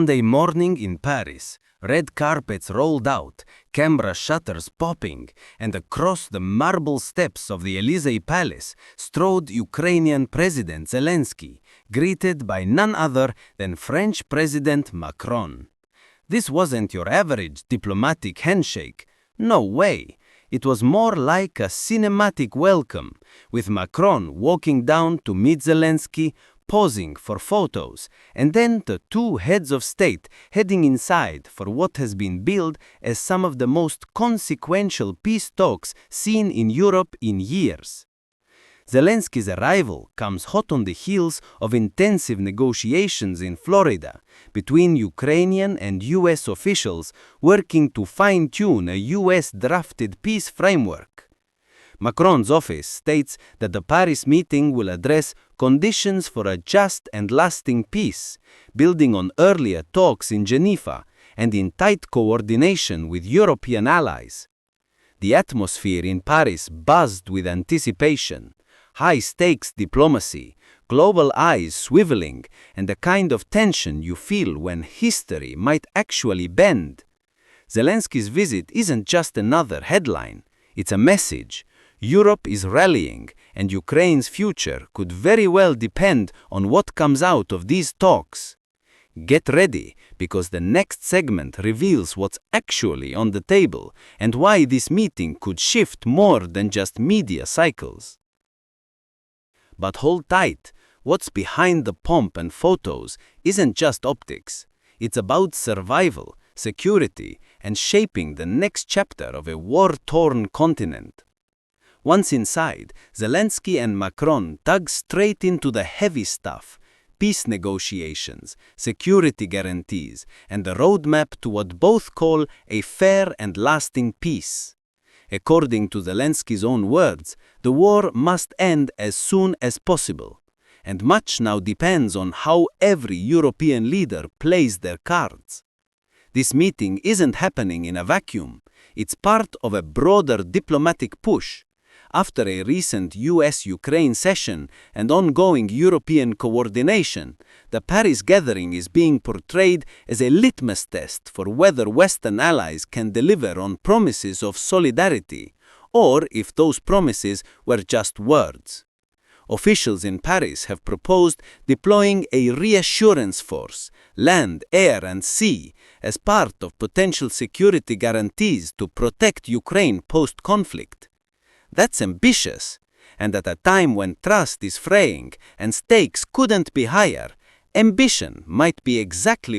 Monday morning in Paris, red carpets rolled out, camera shutters popping, and across the marble steps of the Élysée Palace strode Ukrainian President Zelensky, greeted by none other than French President Macron. This wasn't your average diplomatic handshake. No way. It was more like a cinematic welcome, with Macron walking down to meet Zelensky, posing for photos, and then the two heads of state heading inside for what has been billed as some of the most consequential peace talks seen in Europe in years. Zelensky's arrival comes hot on the heels of intensive negotiations in Florida between Ukrainian and US officials working to fine-tune a US-drafted peace framework. Macron's office states that the Paris meeting will address conditions for a just and lasting peace, building on earlier talks in Geneva and in tight coordination with European allies. The atmosphere in Paris buzzed with anticipation, high-stakes diplomacy, global eyes swiveling, and the kind of tension you feel when history might actually bend. Zelensky's visit isn't just another headline, it's a message. Europe is rallying, and Ukraine's future could very well depend on what comes out of these talks. Get ready, because the next segment reveals what's actually on the table and why this meeting could shift more than just media cycles. But hold tight, what's behind the pomp and photos isn't just optics. It's about survival, security, and shaping the next chapter of a war-torn continent. Once inside, Zelensky and Macron dug straight into the heavy stuff: peace negotiations, security guarantees, and the roadmap to what both call a fair and lasting peace. According to Zelensky's own words, the war must end as soon as possible, and much now depends on how every European leader plays their cards. This meeting isn't happening in a vacuum. It's part of a broader diplomatic push. After a recent US-Ukraine session and ongoing European coordination, the Paris gathering is being portrayed as a litmus test for whether Western allies can deliver on promises of solidarity, or if those promises were just words. Officials in Paris have proposed deploying a reassurance force, land, air, and sea, as part of potential security guarantees to protect Ukraine post-conflict. That's ambitious, and at a time when trust is fraying and stakes couldn't be higher, ambition might be exactly